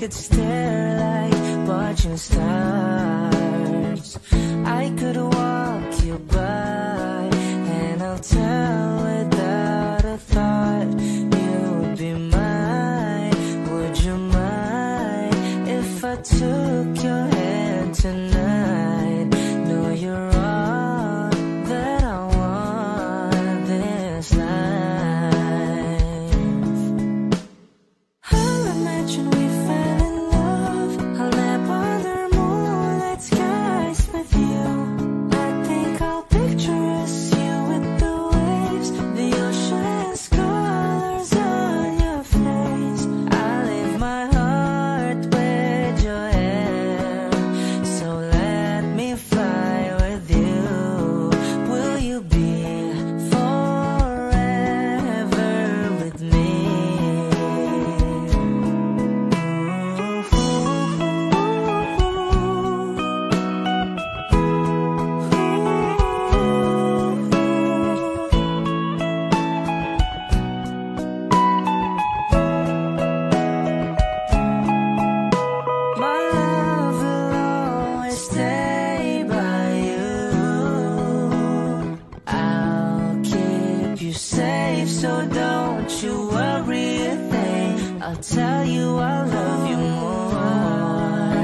could stare like watching stars. I could walk you by, and I'll tell without a thought you'd be mine. Would you mind if I took your hand tonight? No, you're all that I want this life. I'll imagine we fell in love. I'll nap under moonlit skies with you. I think I'll picture us, you with the waves, the ocean's colors on your face. I leave my heart with your hair, so let me fly with you. Will you be forever with me? My love will always stay by you. I'll keep you safe, so don't you worry a thing. I'll tell you I love you more.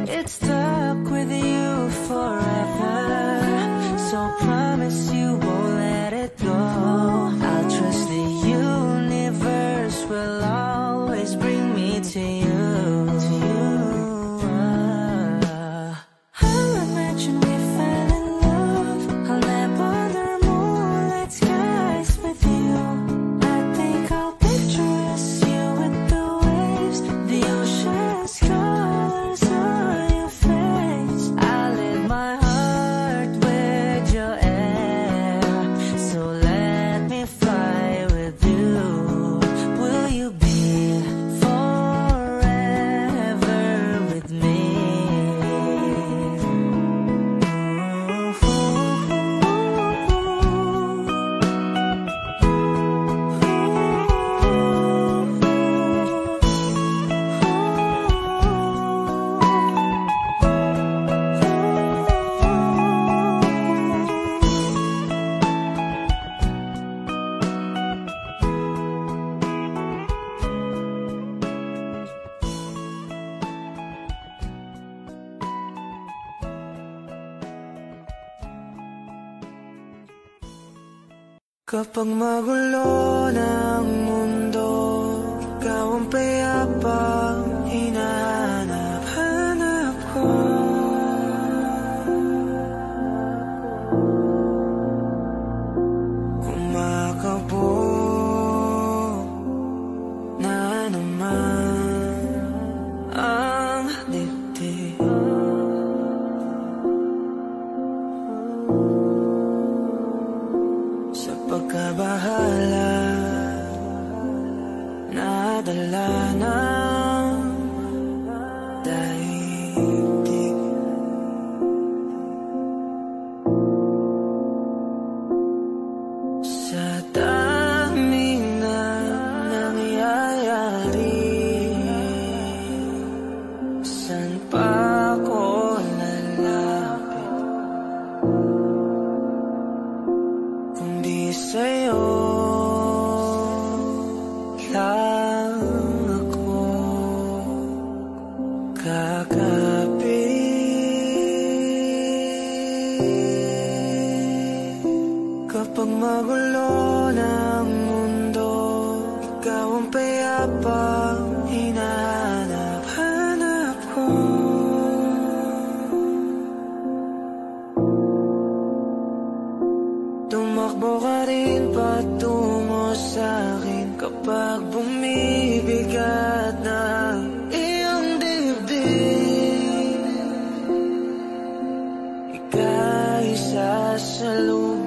It's stuck with you forever, so promise you won't let it go. I'll trust the universe will always bring me to you. I'll imagine we fell in love. I'll nap under moonlit skies with you. I think I'll picture us, you with the waves, the ocean's colors on your face. I leave my heart with your air, so let me fly with you. Will you be forever with me? Kapag magulo ng mundo, ikaw ang payapang hinahanap-hanap ko. Kumakabog na naman ang dibdib. Sa pagkabahala, nadala ng daigdig. Sa daming na nangyayari, saan pa ako lalapit kundi sa'yo lang ako kakapit. Kapag magulo ng mundo, ikaw ang payapang hinahanap-hanap ko. Tumakbo ka rin patungo sa'kin kapag bumibigat ng iyong dibdib. Ika'y sasalubungin.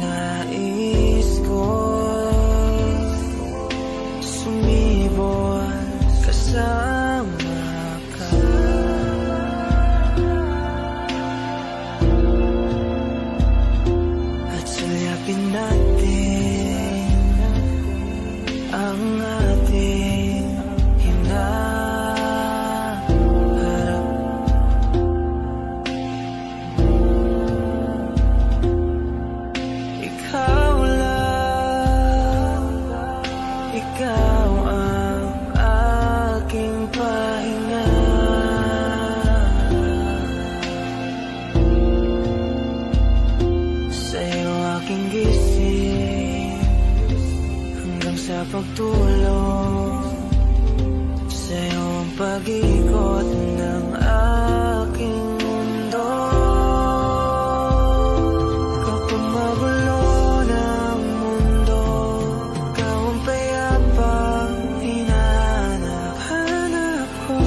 Nais ko sumibol kasama Hanapin natin ang ating hinaharap. Ikaw lang, ikaw ang aking pahinga. Sa'yo aking gising hanggang sa pagtulog. Sa'yo ang pag-ikot ng aking mundo. Kapag magulo ng mundo, ikaw ang payapang hinahanap ko.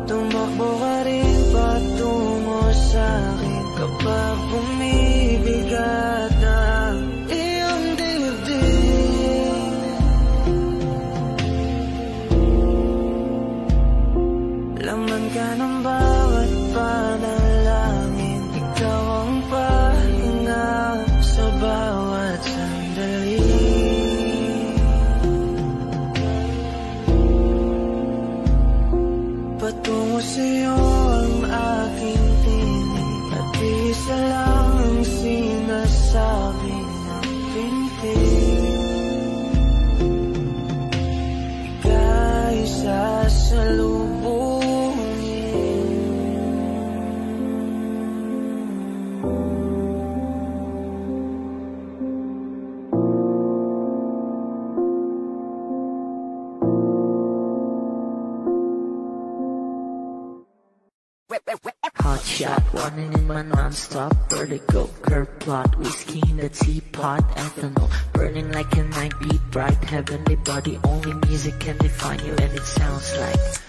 Tumakbo ka rin patungo sa'kin kapag bumibigat ang iyong dibdib. Laman ka ng bawat panalangin, ikaw ang pahinga sa bawat sandali. Patungo sa'yo ang aking tinig, at isa lang ang sinasabi ng pintig. Ika'y sasalubungin. Hot shot, running in my non-stop vertigo, curve plot, whiskey in the teapot, ethanol, burning like a night beat, bright heavenly body, only music can define you and it sounds like.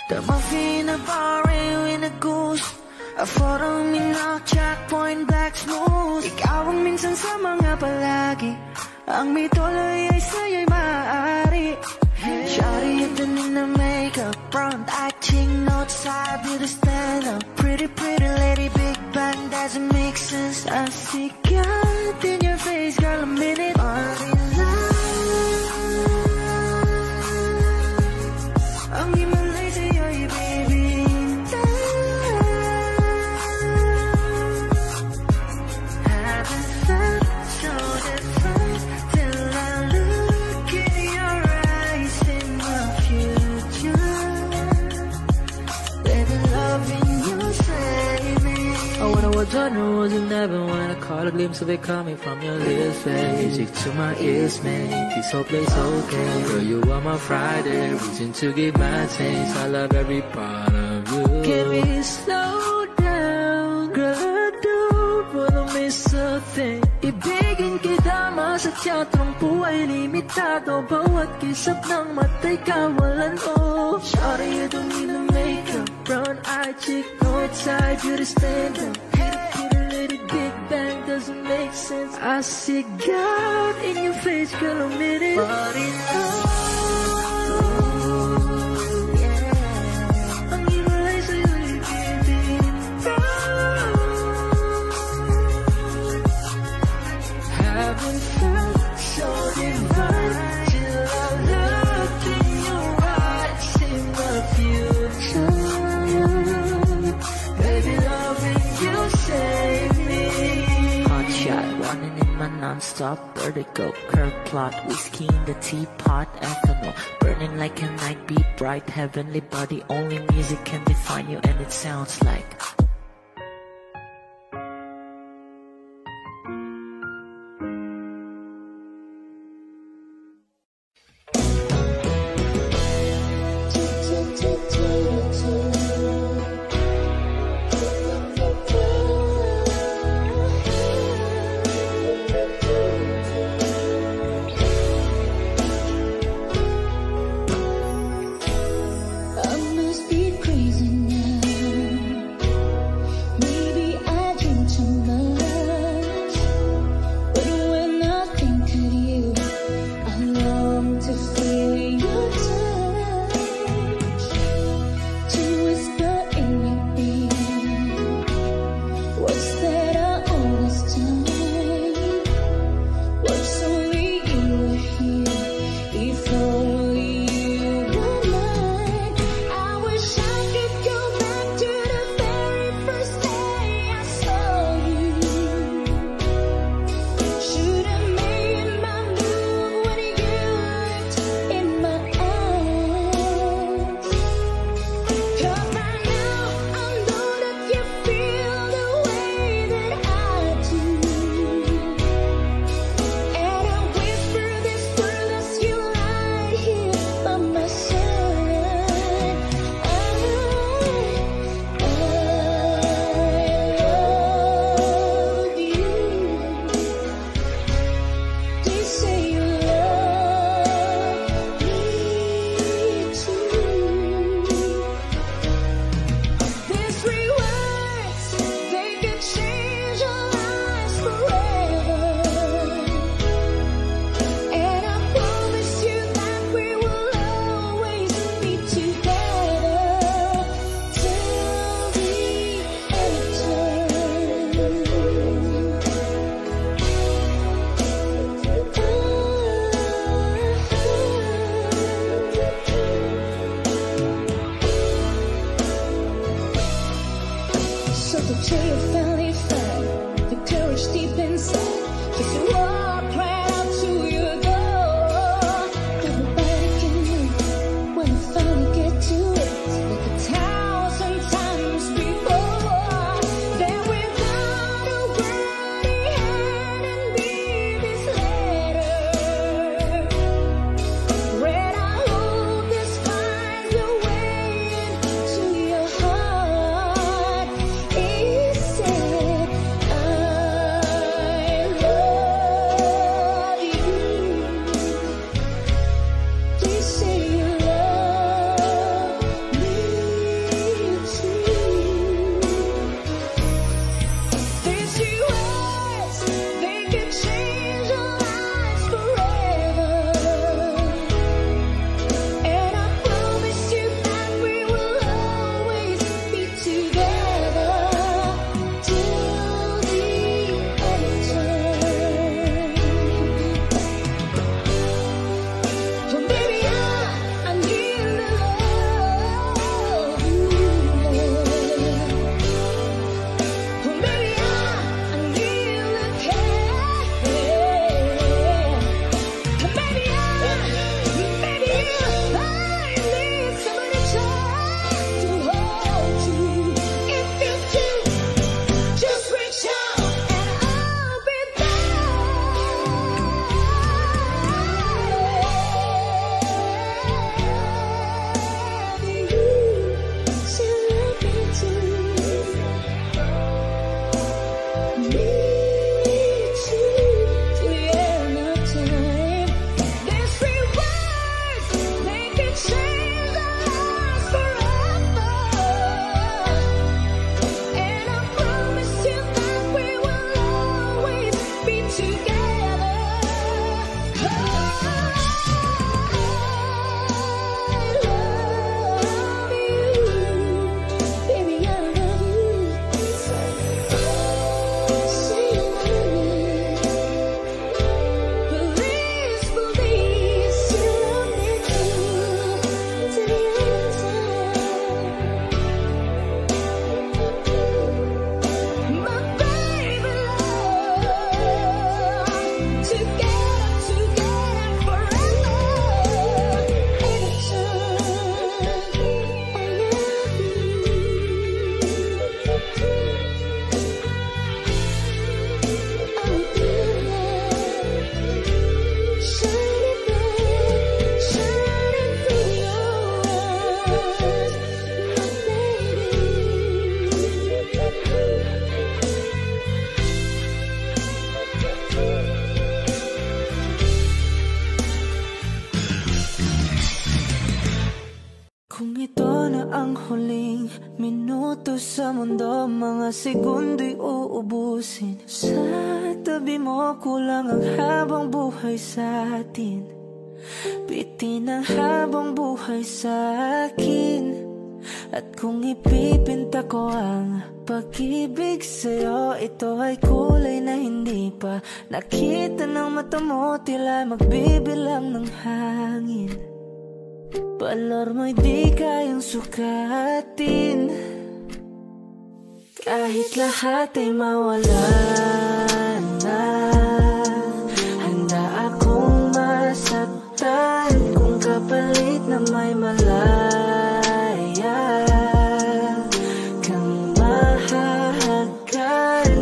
The muffin, a bar, in a goose, a photo, minok, checkpoint, black smooth. Ikaw ang minsan sa mga palagi, ang may tuloy ay sa'yo'y maaari. Shawty, you're done in the makeup, front acting, outside, beauty stand up. Pretty, pretty lady, big bang, doesn't make sense. I see God in your face, girl, a minute. Ang himalay sa'yo'y baby. Haven't felt so different till I look in your eyes in the future. Baby, loving you save me. I wonder what genre was in heaven when I caught a glimpse of it coming from your lips, babe. Music to my ears, man. This whole place okay. Girl, you are my Friday, reason to give my taste. I love every part of you. Can we slow down? Girl, I don't wanna miss a thing. Ibigin kita, sa teatrong buhay limitado. Bawat kisap ng mata'y kawalan mo. Shawty, you don't need to make up. Brown-eyed chick, north-side, beauty stand up. Pretty lady, big bang, doesn't make sense. I see God in your face, girl, a minute. But in love, Ang himalay sa'yo'y baby. haven't felt so divine till I look in your eyes in the future. Baby, loving you save me. Hot shot, running in my non-stop vertigo, curve plot, whiskey in the teapot, ethanol, burning like a night beat, bright heavenly body, only music can define you and it sounds like. I must be crazy now. Sa mundo, mga segundo'y uubusin. Sa tabi mo, kulang ang habang buhay sa atin. Bitin ang habang buhay sa akin. At kung ipipinta ko ang pag-ibig sa'yo, ito ay kulay na hindi pa nakita ng mata mo, tila magbibilang ng hangin. Balor mo'y di kayang sukatin, kahit lahat ay mawala na. Handa akong masaktan kung kapalit na may malaya kang mahahagan.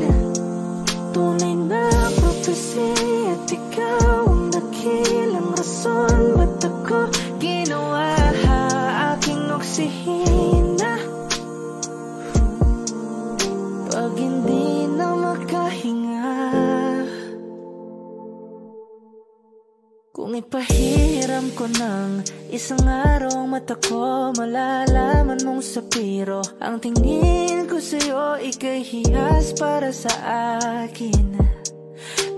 Tunay na prophecy at ikaw ang dakilang rason ba't ako ginawa aking oksihina. Pag hindi na makahinga, kung ipahiram ko ng isang araw mata ko, malalaman mong sapiro ang tingin ko sa'yo, ika'y hiyas para sa akin.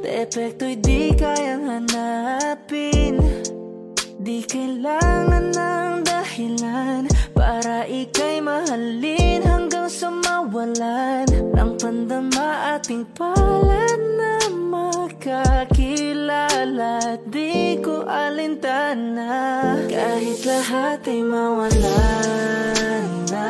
Depekto'y di kayang hanapin, di kailangan ng dahilan para ika'y mahalin hanggang sa mawalan ng pandama ating palad na makakilala. Di ko alintana kahit lahat ay mawalan na.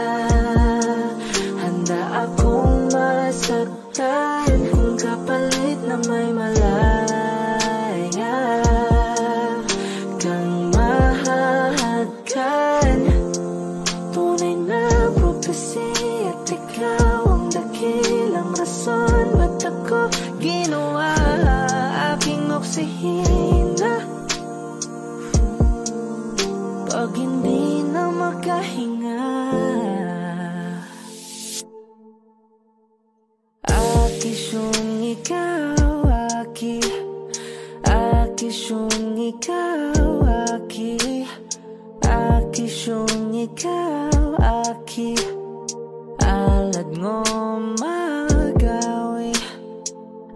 Handa akong masaktan kung kapalit na may malaya kang mahahagan. Tunay na prophecy at ikaw ang dakilang rason ba't ako ginawa aking oksihina. Pag hindi na makahinga, akisyong ikaw, akisyong ikaw, akisyong ikaw, alad ngo magawi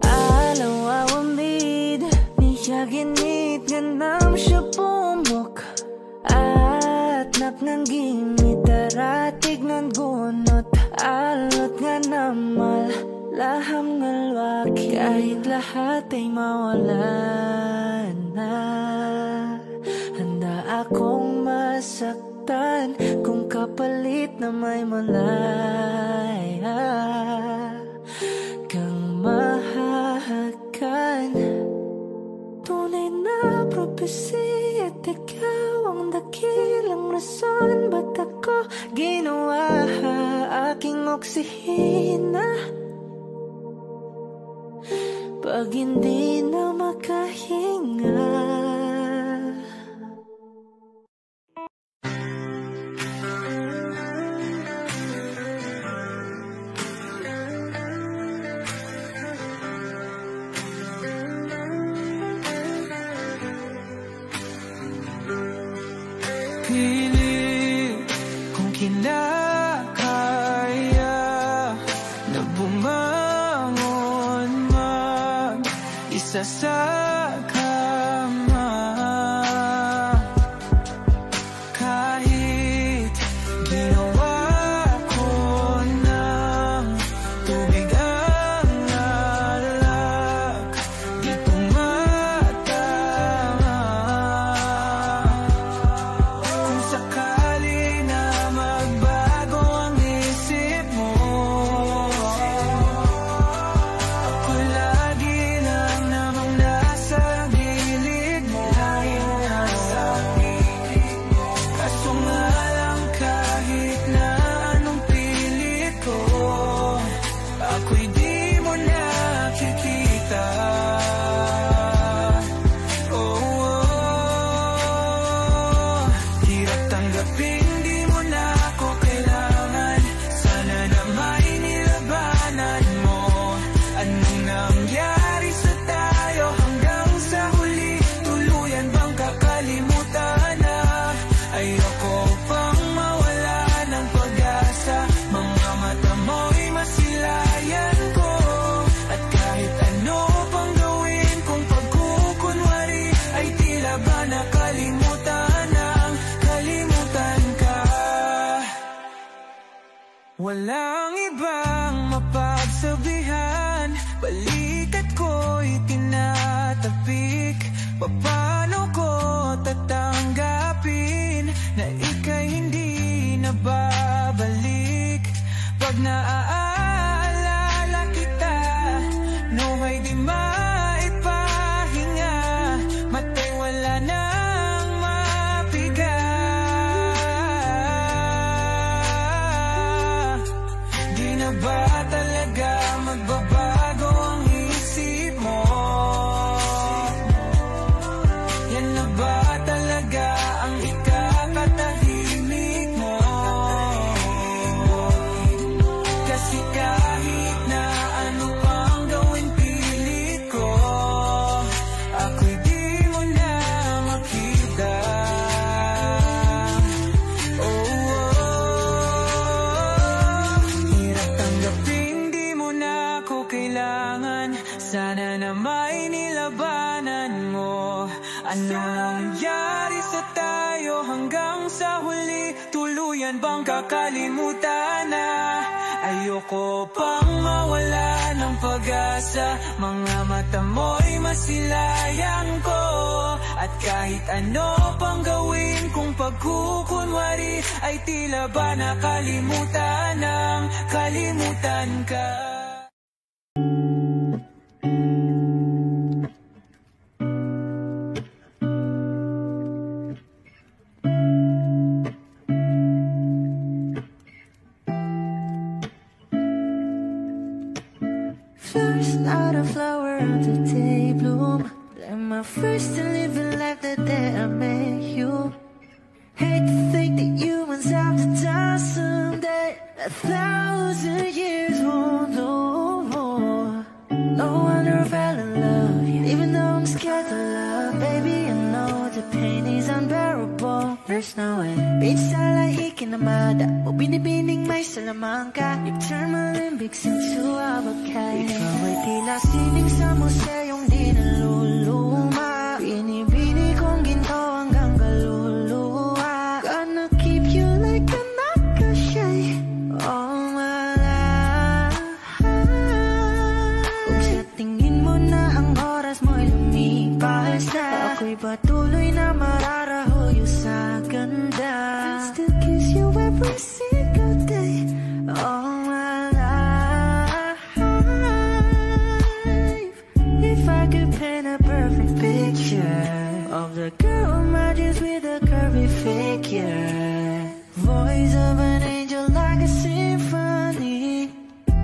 alaw awamid niya ginit ganam siya pumok at napnang gimit daratig ng gunot alot nga namal laham ngalwaki. Kahit lahat ay mawalan na, handa akong masaktan kung kapalit na may malaya kang mahahagan. Tunay na prophecy at ikaw ang dakilang rason ba't ako ginawa aking oksihina. Pag hindi na makahinga, pilit kung kinakaya na bumangon mag-isa sa kama. Kahit ginawa ko ng tubig ang alak, di ko matama. Kung sakali na magbago ang isip mo, ako lagi lang namang nasa walang ibang mapagsabihan. Balikat ko'y tinatapik. Paano ko tatanggapin na ika'y hindi na babalik? Pag naaalala kita, nawa'y di maipahinga. Mata'y wala nang mapiga. Di na ba talaga magbabago ang isip mo? Yan na ba talaga ang ikakatahimik mo? Kasi kahit na ano pang gawin pilit ko, ako'y di mo na makita. Hirap tanggapin di mo na ako kailangan. Sana na may nilabanan mo. Ano nangyari sa tayo hanggang sa huli? Tuluyan bang kakalimutan na? Ayoko pang mawala ng pag-asa. Mga mata mo'y masilayan ko. At kahit ano pang gawin kung pagkukunwari, ay tila ba nakalimutan ng kalimutan ka. First not a flower of the day bloom. Then my first to live a life the day I met you. Hate to think that humans have to die someday. 1,000 years won't know more. No wonder I fell in love, even though I'm scared to love. Baby, I know the pain is unbearable. There's no way. Bitch, salahi kinamada. O binibining may salamangka. You turn my limbics into avocado. Ikaw ay tila sining sa museyong di naluluma. Binibini kong ginto hanggang kaluluwa. Gonna keep you like a nakashay all my life. Kung sa tingin mo na ang oras mo'y lumipas na, ako'y patuloy na mararahuyo sa ganda. I'll still kiss you every single day all my life. If I could paint a perfect picture of the girl in my dreams with a curvy figure, voice of an angel like a symphony,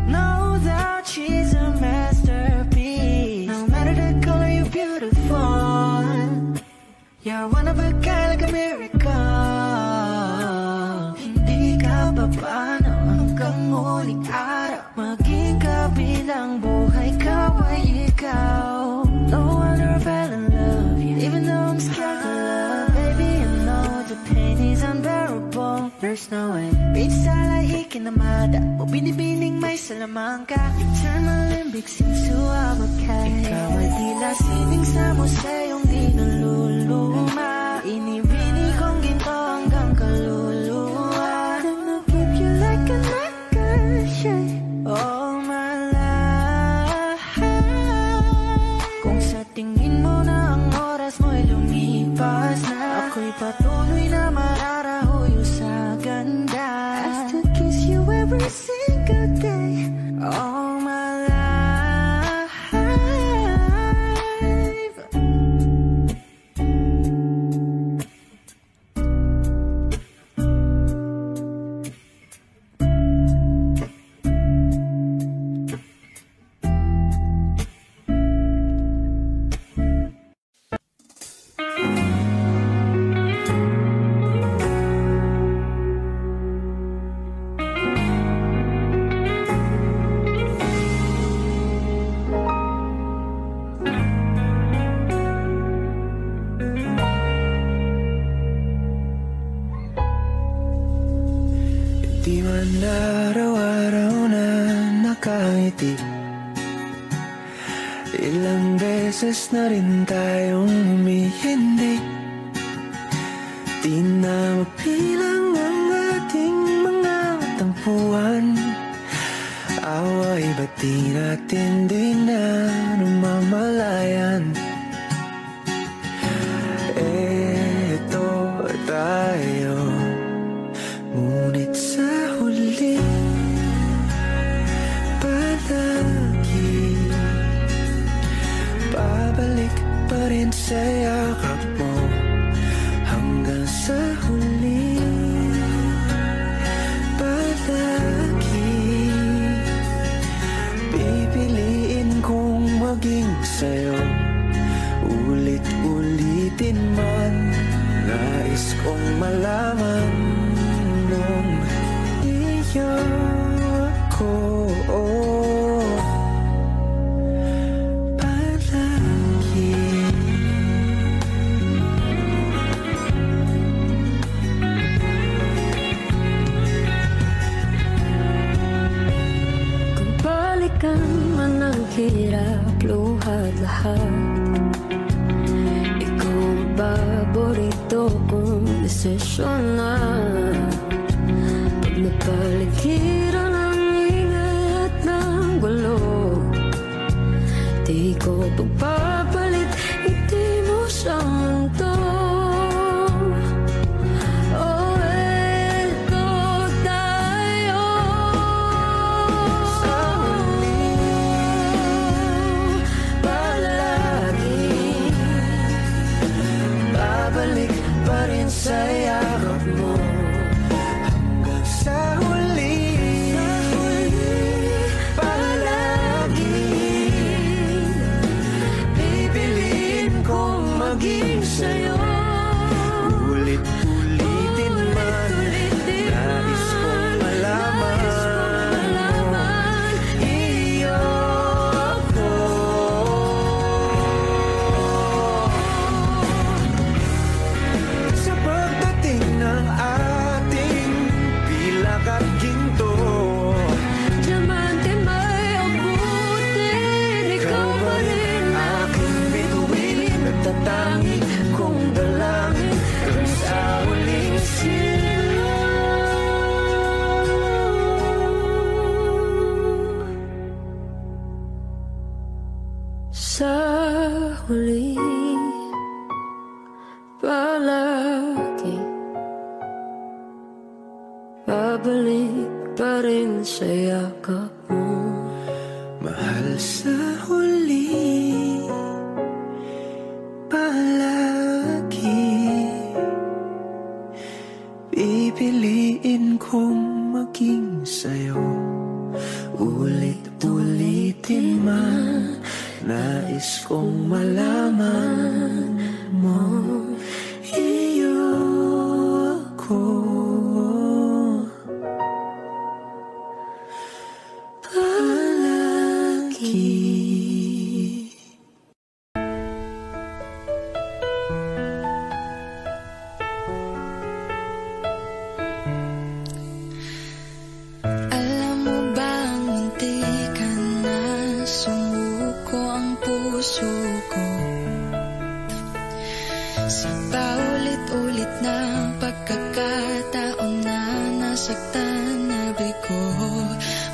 no doubt she's a masterpiece. No matter the color, you're beautiful. You're one of a kind, like a miracle. Hindi ka pa paano hanggang muling araw. Maging kabilang buhay ka ay ikaw. No wonder I fell in love, even though I'm scared to love. Baby, I know the pain is unbearable. There's no way. Bitch, salahi kinamada. O binibining may salamangka. You turn my limbics into avocado. Ikaw ay tila sining sa museyong di naluluma. Inibini kong ginto hanggang kaluluwa. Gonna keep you like a nakashay all my life. Kung sa tingin mo na ang oras mo'y lumipas na, ako'y patuloy na mararahuyo sa ganda. I still kiss you every single day all my life. Di man araw-araw na nakangiti, ilang beses na rin tayong humihindi. Di na mapilang ang ating mga tampuhan. awa, iba't di natin din na namamalayan. Eto tayo, ngunit sa huli palagi babalik pa rin sa yakap mo. Hanggang sa huli palagi pipiliin kong maging sa'yo. Ulit-ulitin man, nais kong malaman nung iyo ako. Man ang hirap, luha lahat. Ikaw ang paborito kong desisyon na. Pag napaligiran ang ingay at ng gulo, di ko pagpapalit, hindi mo sa mundo. Sa yakap mo hanggang sa huli, palagi pipiliin kong maging sa'yo. Ulit-ulitin man, nais kong malaman iyo ako. Sa pagdating ng ating pilak at ginto, diamante may abutin, ikaw pa rin aking bituin, nagtatanging kong dalangin hanggang sa huling silaw. Sa huli palagi babalik pa rin sa yakap mo. Mahal, sa huli palagi pipiliin kong maging sa'yo. Ulit-ulitin man, nais kong malaman mo iyo ako. Palagi. Alam mo bang munti ka na sumuko ang puso ko? Sa paulit-ulit na pagkakataon na nasaktan na bigo,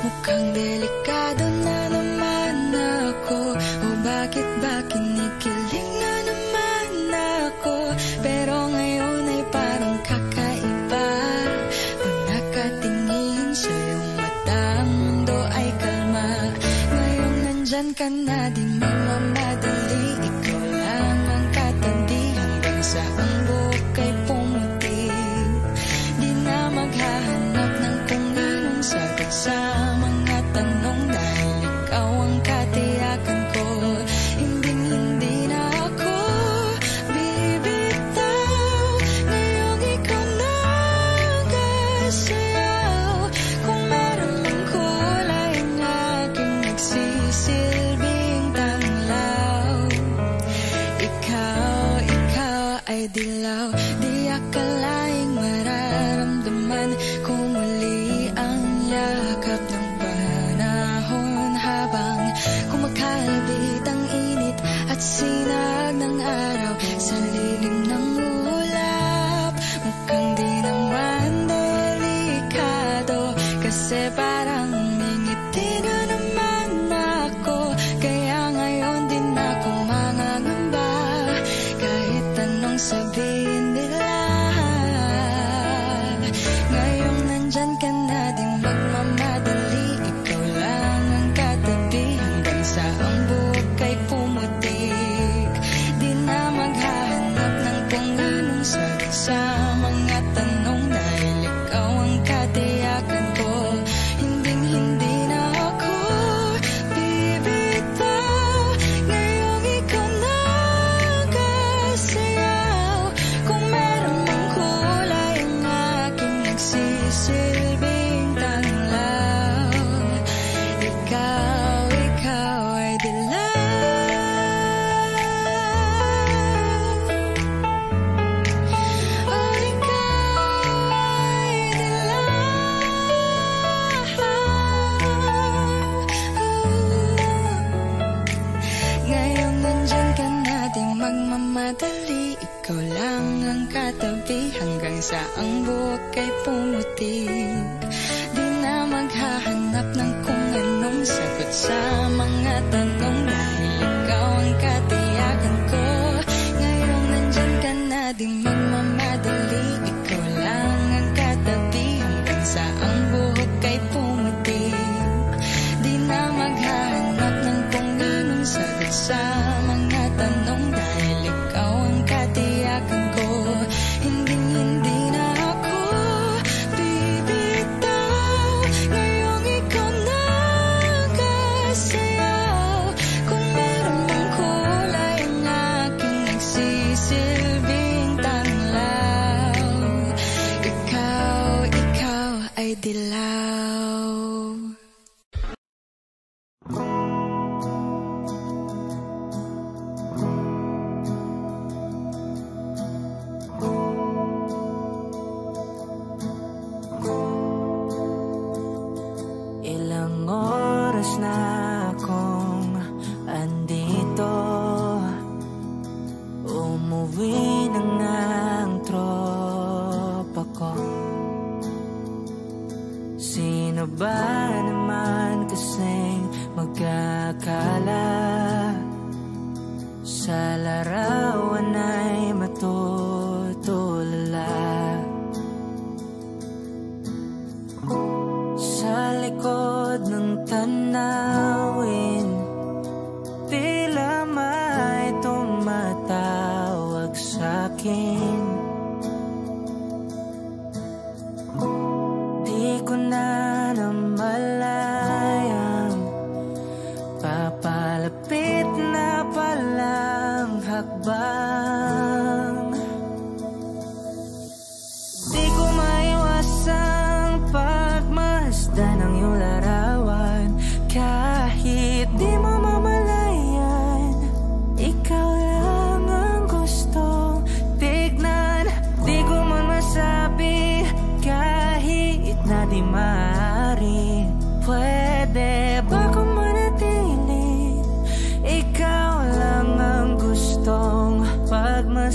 mukhang delikado na naman ako. O bakit ba kinikilig na naman ako? Pero ngayon ay parang kakaiba. Pag nakatingin sa iyong mata, ang mundo ay kalma. Ngayong nandyan ka na, di mamadali. Ikaw lang ang katandi hanggang sa ang buhok ay pumuti. Di na maghahanap ng kung anong sagot sa mga tanong, dahil ikaw ang katiyakan ko. Hinding-hindi na ako bibitaw. Ngayong ikaw na kasayaw. Kung meron mang kulay na aking nagsisilbing tanglaw, ikaw ay dilaw. ang buhok ay pumutik. Di na maghahanap ng kung anong sagot sa mga tanong, dahil ikaw ang katiyakan ko. Hinding-hindi na ako bibitaw. Ngayong ikaw na kasayaw. Kung meron mang kulay ang aking nagsisilbing tanglaw, ikaw ay dilaw. Oh, ikaw ay dilaw. Ngayong nandyan ka na, di magmamadali. Ikaw lang ang katabi hanggang sa ang buhok ay pumutik. Di na maghahanap ng kung anong sagot sa mga tanong, dahil ikaw ang katiyakan ko. Ngayong nandyan ka na, di magmamadali. Ikaw lang ang katabi hanggang sa ang buhok ay pumutik. Di na maghahanap ng kung anong sagot sa mga tanong, dahil ikaw ang katiyakan ko. Hinding-hindi na ako bibitaw. Ngayong ikaw na kasayaw. Kung meron mang kulay ang aking nagsisilbing tanglaw, ikaw ay dilaw. Ilang oras na akong andito, umuwi na nga ang tropa ko. Sino ba naman kasing magkakala sa larawan ay matutulala? Sa likod ng tanawin, tila may tumatawag sa'kin. Di ko na namalayang papalapit na palang hakbang. Di ko maiwasang pagmasdan ng iyong larawan. Kahit di mo mamalayan, ikaw lang ang gustong tignan. Di ko man masabi kahit na di maaari. Pwede ba kung manatili? Ikaw lang ang gustong pagmasdan.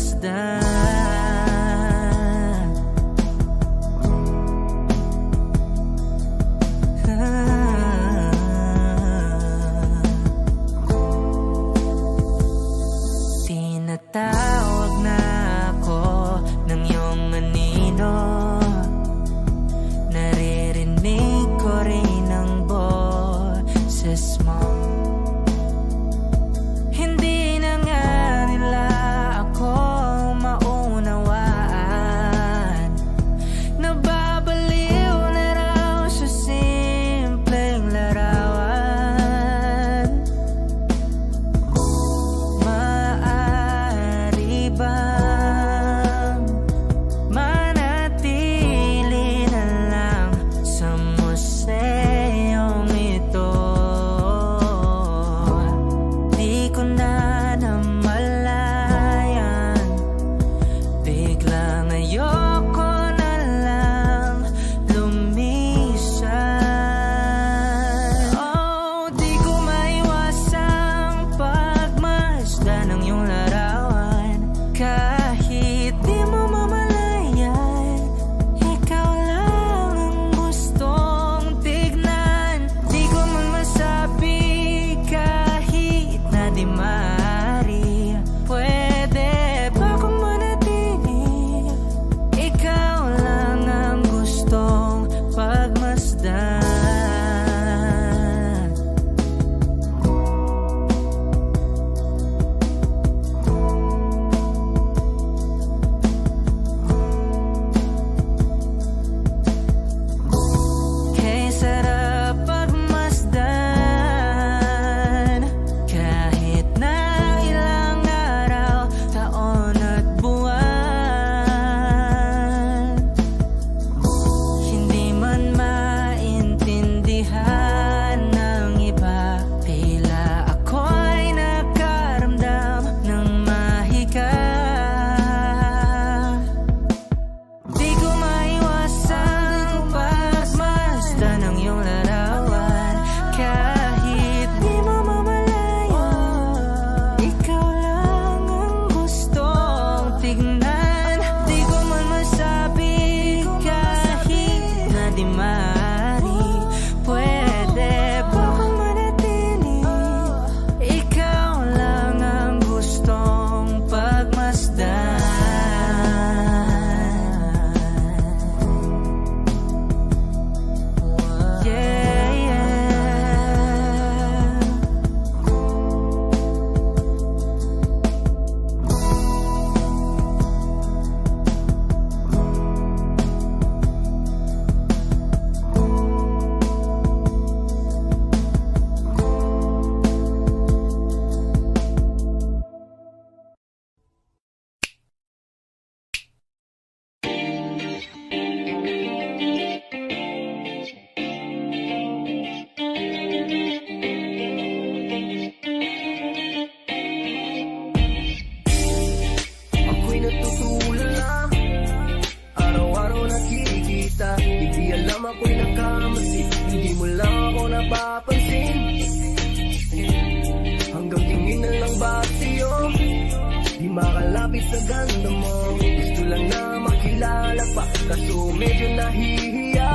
lumapit sa ganda mo. Gusto lang na makilala pa, kaso medyo nahihiya.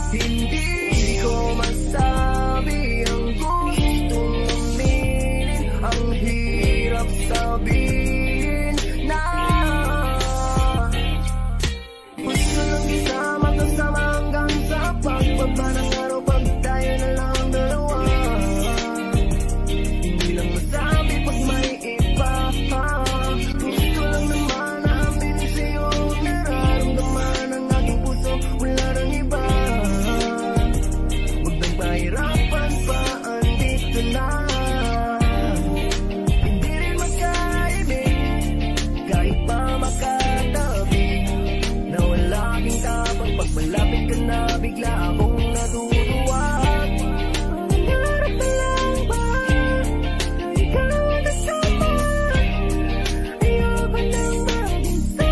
Hindi ko masabi ang gustong aminin, ang hirap sabihin na gusto lang isama kasama hanggang sa pagbaba ng araw, pag tayo na lang dalawa. Hindi lang masabi pag may iba. Gusto lang naman na aminin sa'yo ang nararamdaman ng aking puso, wala nang iba. Huwag nang pahirapan pa, andito na. Hindi rin magkaibig kahit pa makatabi, na wala aking tapang pag malapit ka na, bigla akong natutuwa. Nangarap na lang ba na ikaw ang kasama? Ayoko nang mag-isa.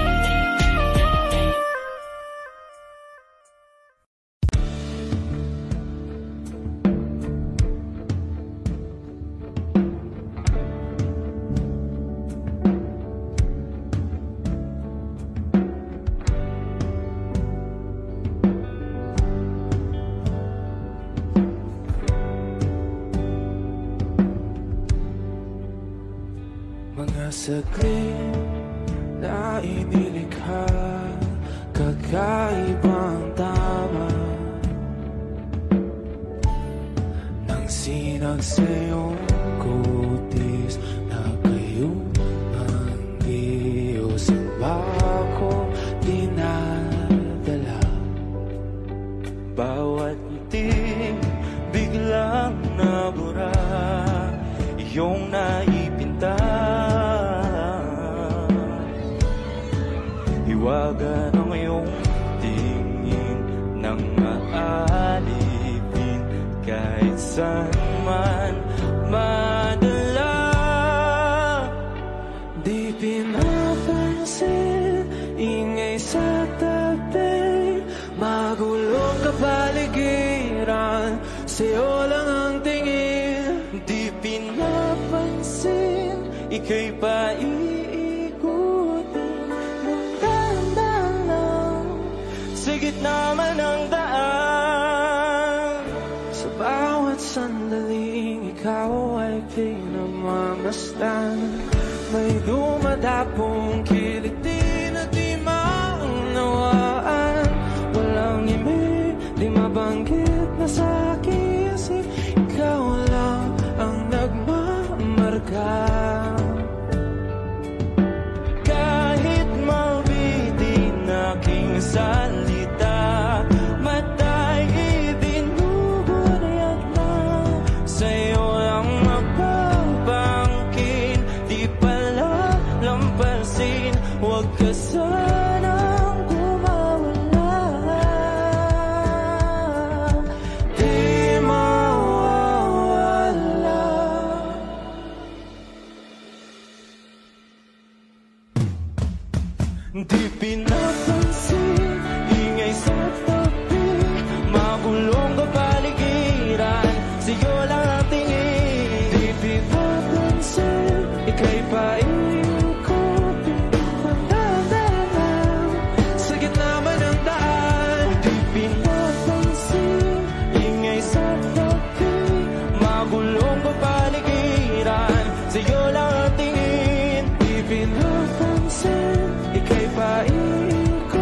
Mga saglit na inilikha, kakaibang tama nang sinag sa iyong kutis na kayo ng Diyos ang bako dinadala. Bawat ngiti biglang nabura, iyong naipinta. Hiwaga ng iyong tingin nang maalipin, kahit saan man madala. Di pinapansin, ingay sa tabi, magulong kapaligiran, sa'yo lang ang tingin. Di pinapansin, ika'y paiikutin ng dahan-dahan sa gitna man ng daan. Sa bawat sandaling ikaw ay pinamamasdan, may dumadapong kiliti na di maunawaan. Walang ibig, di mabanggit na sa aking isip, ikaw lang ang nagmamarka. Kahit mabitin aking salita, matay ibinubunayat na, sa'yo lang magpapangkin. Di pala lampasin, huwag ka sanang kumawala. Di mawawala. Di pinapansin, ingay sa tabi, magulong kapaligiran, sa'yo lang ang tingin. Di pinapansin, ika'y paikutin ng dahan-dahan sa gitna man ng daan. Di pinapansin, ingay sa tabi, magulong kapaligiran, sa'yo lang ang tingin. Di pinapansin, ika'y paikutin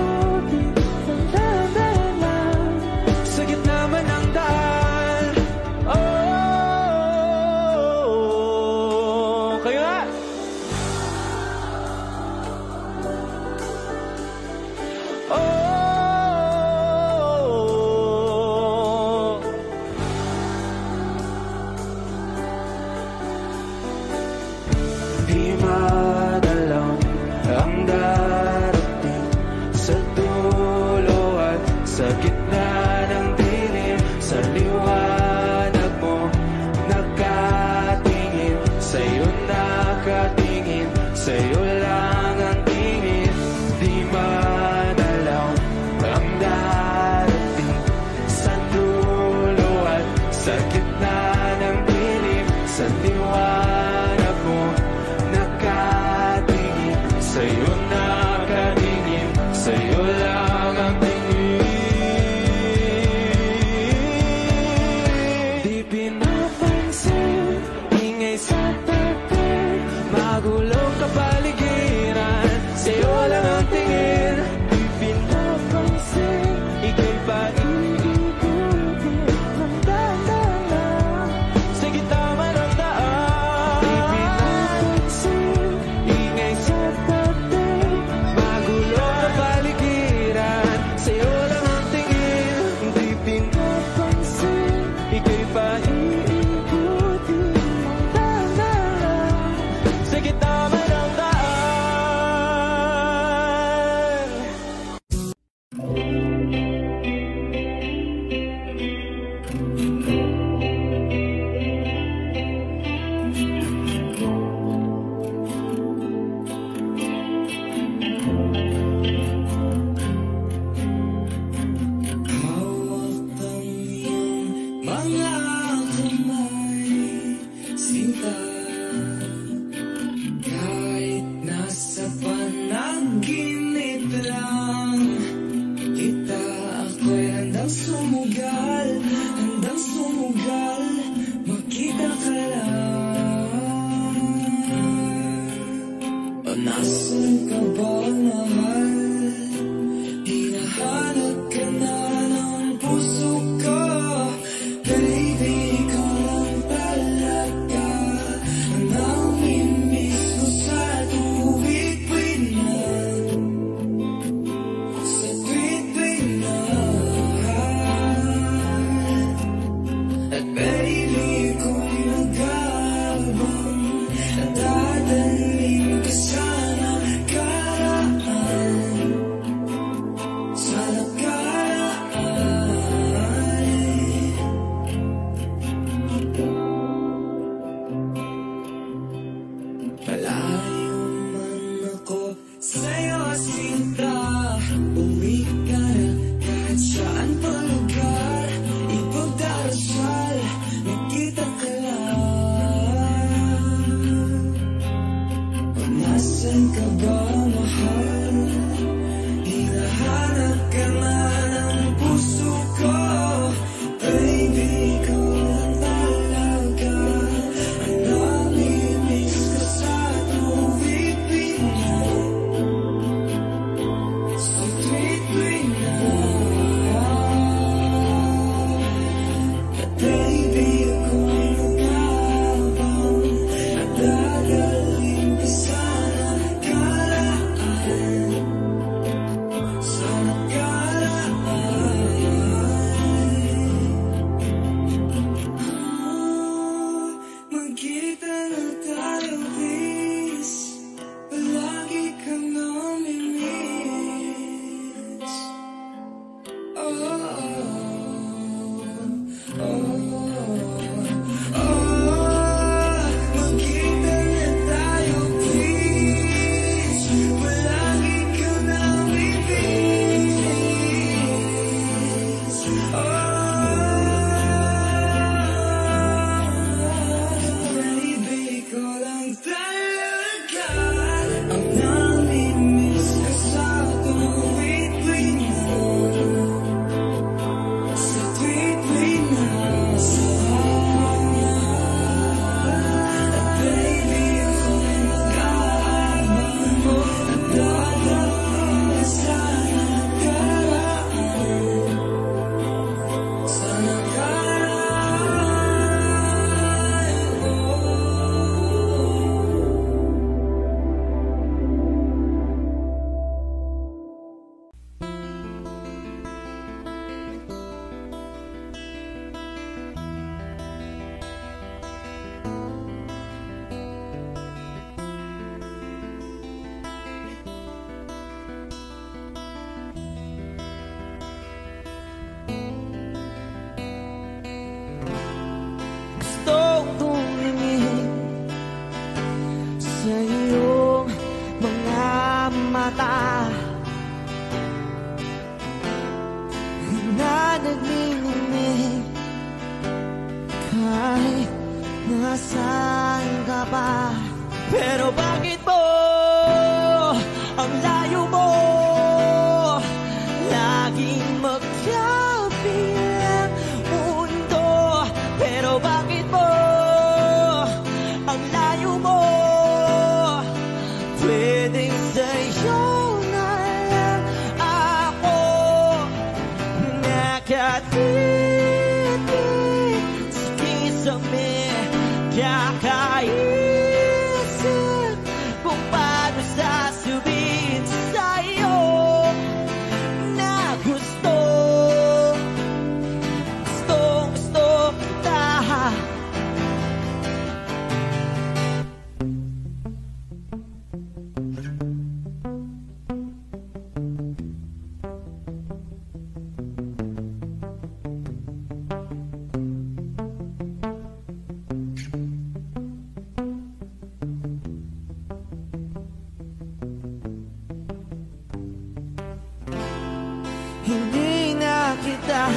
kita.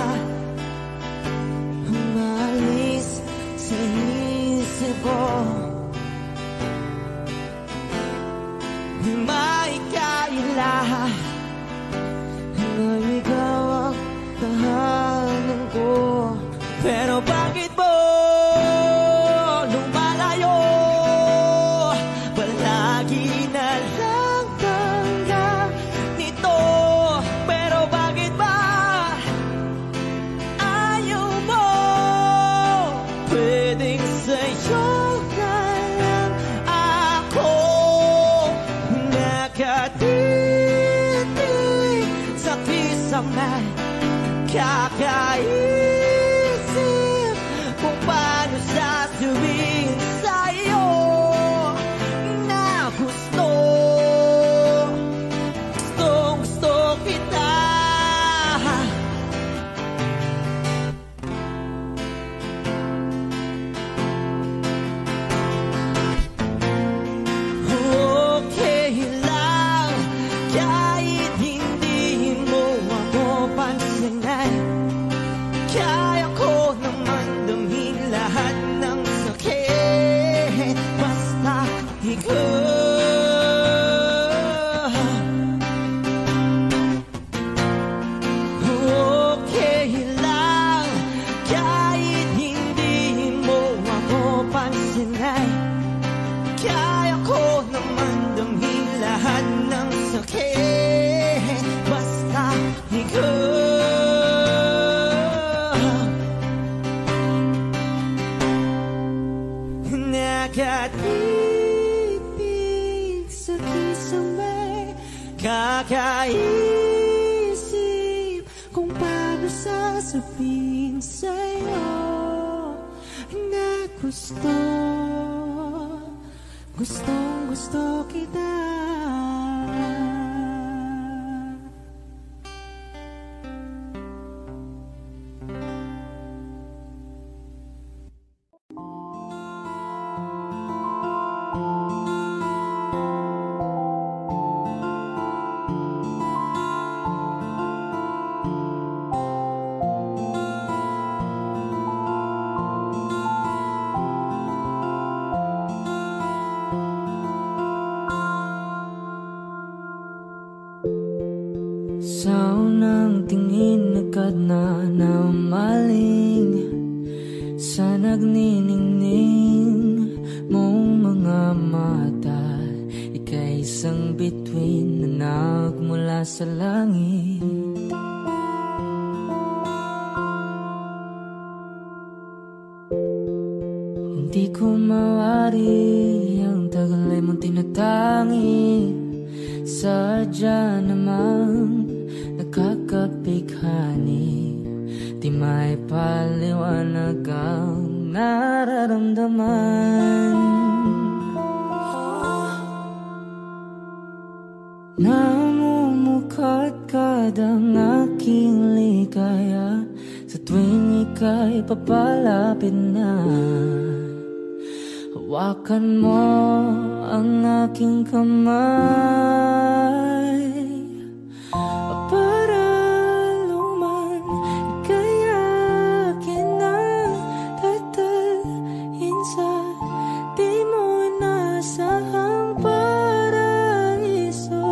Umalis sa isip ko, di maikailangan na ikaw ang tahanan ko. Pero bakit mo lumalayo? Palagi na lang tanggap nito. Pero bakit ba ayaw mo? Pwedeng sa'yo na lang ako nakatitig sa kisame. Kakaisip kung paano sasabihin sa'yo na gusto kita. Okay lang kahit hindi mo ako pansinin. Kaya ko naman damhin lahat ng sakit. Basta ikaw. Okay lang kahit hindi mo ako pansinin. Kaya ko naman damhin lahat ng sakit. Basta ikaw. Nakatitig sa kisame, kakaisip kung paano sasabihin sa'yo na gusto kita. Sa unang tingin agad na namaling sa nagniningning mong mga mata. Ika'y isang bituin na nagmula sa langit. Hindi ko mawari ang tagal ay mong tinatangi. Sadya namang nakakapighani, di may paliwanag ang nararamdaman. Namumukadkad ang aking ligaya sa tuwing ika'y papalapit na. Hawakan mo ang aking kamay para luman ika'y akin ang tatalhin sa di mo inasahang paraiso.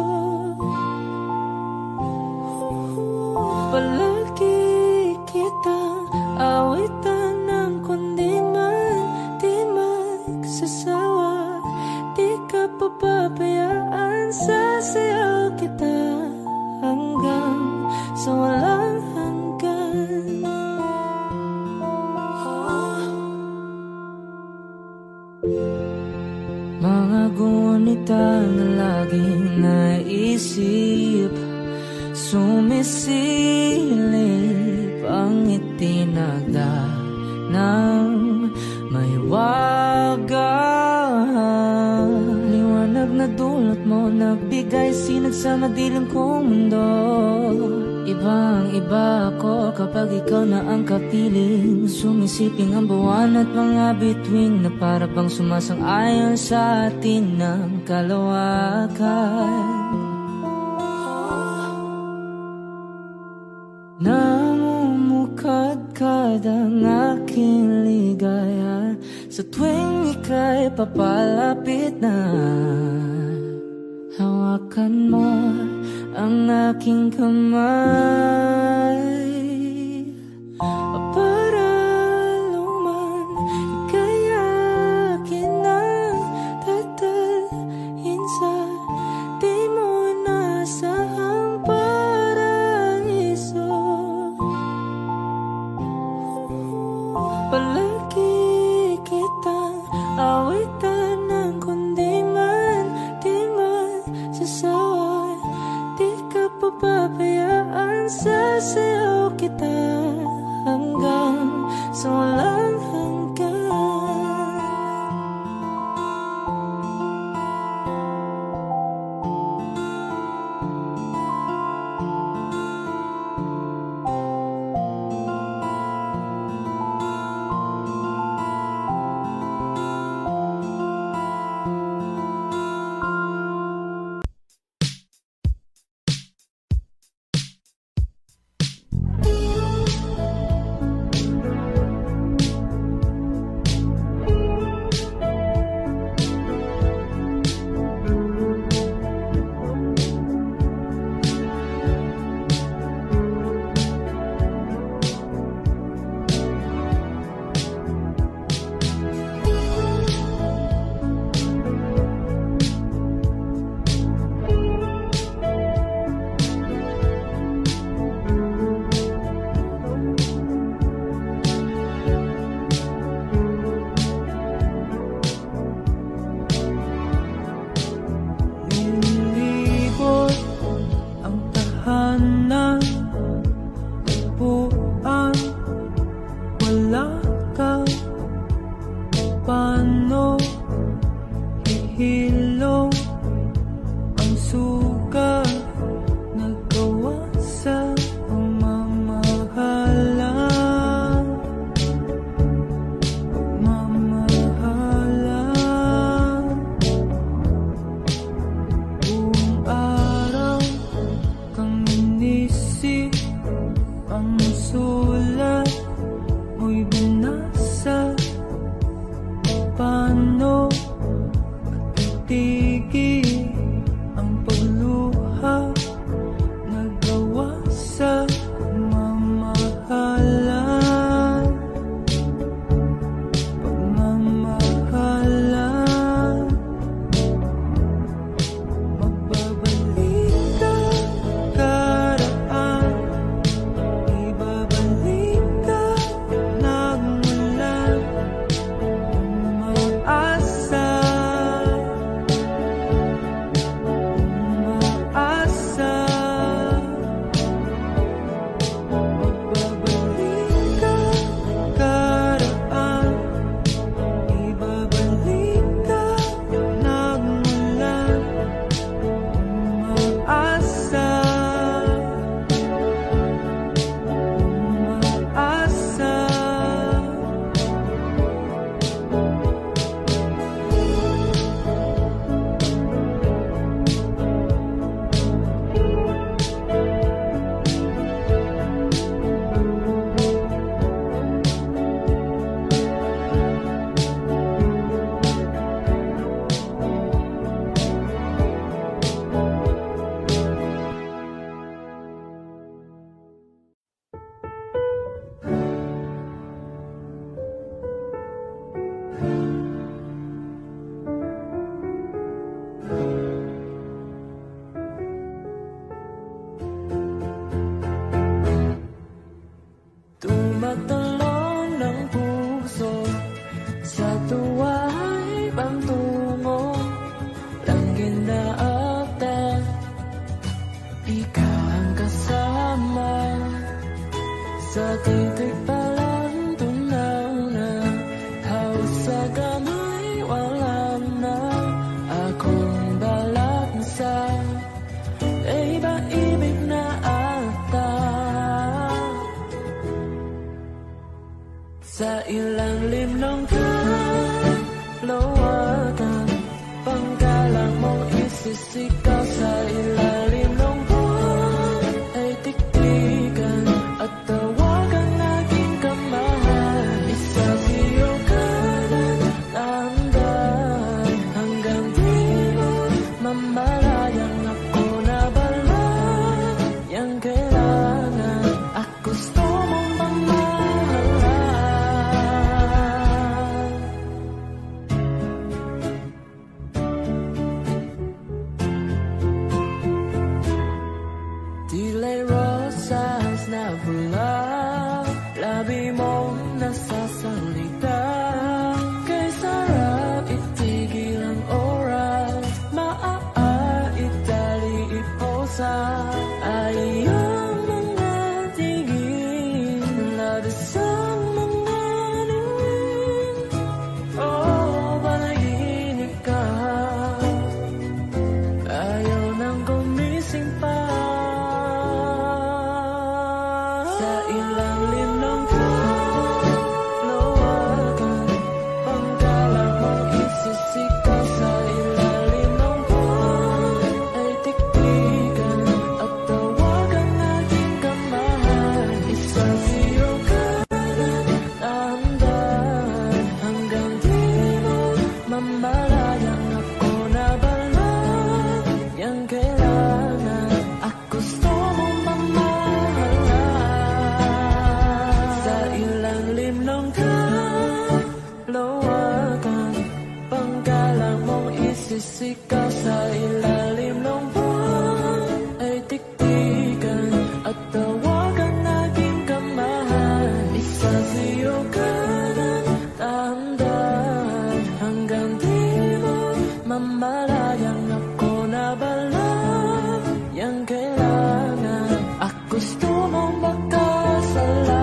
Palagi kitang awitan ng kundi man di magsasawa. Di ka papabayaan, sasayaw kita hanggang sa walang hanggan. Mga gunita na laging naisip, sumisilip ang itinagda ng may wagang liwanag na dulot mo, nagbigay sinag sa madilim kong mundo. Ibang iba ako kapag ikaw na ang kapiling, sumisiping ang buwan at mga bituin na para bang sumasang-ayon sa atin ng kalawakan. ikaw ang aking ligaya. Sa tuwing ika'y papalapit na, hawakan mo ang aking kamay. Para luman ika'y akin ang tatalhin sa di mo nasahang paraiso. Palagi kitang awitan ng kundi man, di man sasawa. Di ka papabayaan sa sayaw. mamalayang ako na balag. Yang kailangan at gusto mong mamahalan. Sa ilalim ng kalawakan, panggalang mong isisigaw. Sa ilalim ng buwan ay tiktikan at tawagan naging kamahal. Isasiyo ka ng dahan-dahan hanggang di mo mamalayang ako na balag. Yang kailangan at gusto mong makasalan.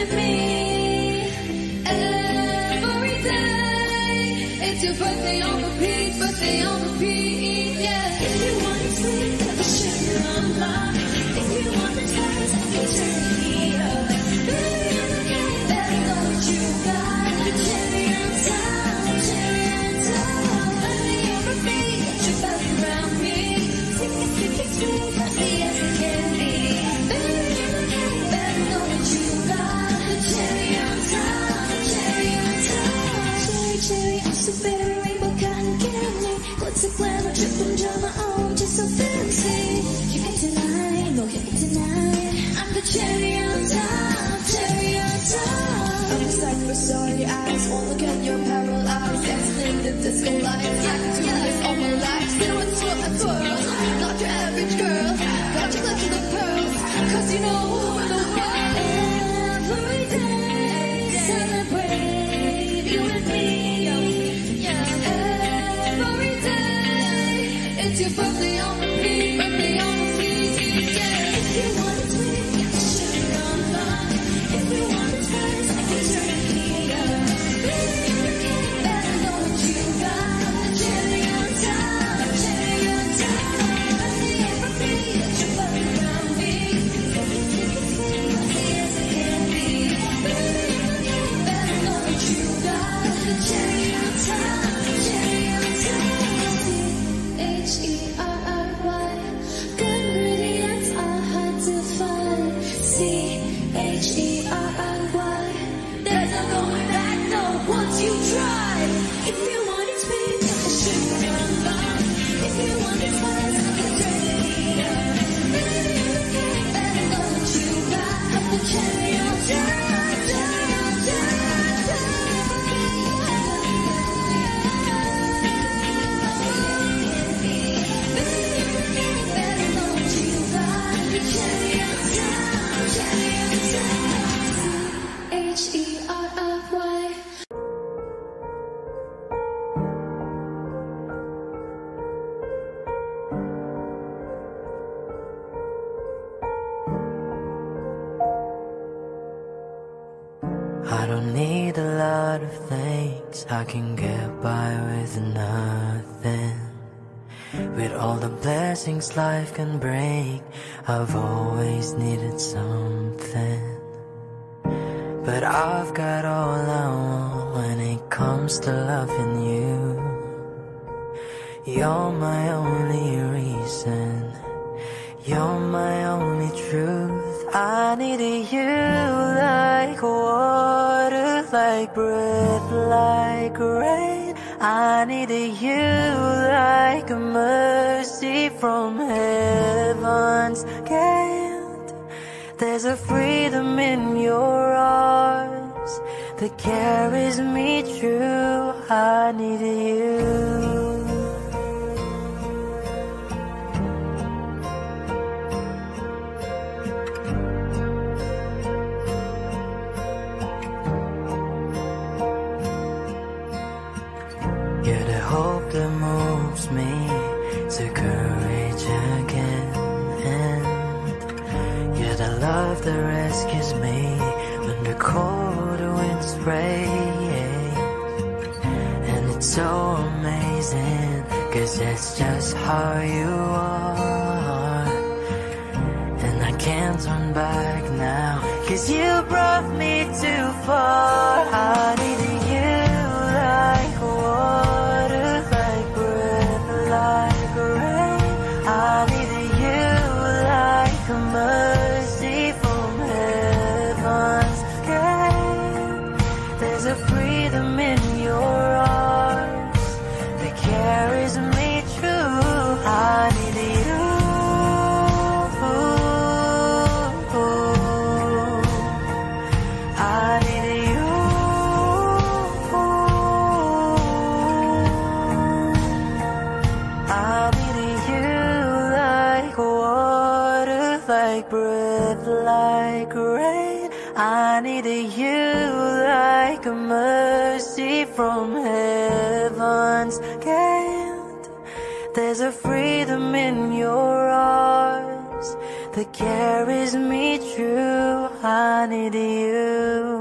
with me every day. It's your birthday on repeat, birthday on repeat, yeah. If you want it sweet, I can share your love. If you want the taste, I can turn the heat up. Baby, I'm okay, better know what you got. The cherry on top, cherry on top. Birthday on repeat, get your body around me. Stick it sweet, happy as it can be. Baby, I'm okay, better know what you got. The cherry on top, cherry on top. Cherry, cherry, I'm so very rainbow cotton candy. What's a glamour, triple drama, oh, I'm just so fancy. You get tonight, no, you get tonight. I'm the cherry on top, cherry on top. I'm a cypress, sorry eyes, won't look at your parallel eyes. Dancing in the disco lights, I can do this all my life. Still it's what I twirl, not your average girl. Got you clutching the pearls, cause you know the world. Every day, celebrate you and me. Every day, it's your birthday on repeat, birthday on repeat, yeah. If you want it sweet, I can share it on love. If you want it spice, I can turn the heat up. Baby, I'm okay, better know what you got. The cherry on top, cherry on top. Birthday on repeat, get your body around me. Take it sweet, happy as it can be. Baby, I'm okay, better know what you got. The cherry on top, cherry on top. C-H-E-R-R-Y, good ingredients are hard to find. C-H-E-R-R-Y, there's no going back, no, once you try. If you want it sweet, I can sugar on love. If you want it spice, I can turn the heat up. Baby, I'm okay, better know what you got. I'm the cherry on top, cherry on top, H-E-R-R-Y. I don't need a lot of things, I can get by with nothing. With all the blessings life can bring, I've always needed something. But I've got all I want when it comes to loving you. You're my only reason, you're my only truth. I needed you like water, like breath, like rain. I needed you like a mercy from heaven's gate. There's a freedom in your arms that carries me through. I needed you. You're the hope that moves me to courage again. You're the love that rescues me when the cold winds rain. And it's so amazing, 'cause that's just how you are. And I can't turn back now, 'cause you brought me too far. I needed you like water, like breath, like rain. I needed you like a mercy from heaven's gate. There's a freedom in your arms that carries me through. I needed you. I needed you. I needed you like water, like breath, like rain. I needed you like a mercy from heaven's gate. There's a freedom in your arms that carries me through. I need you.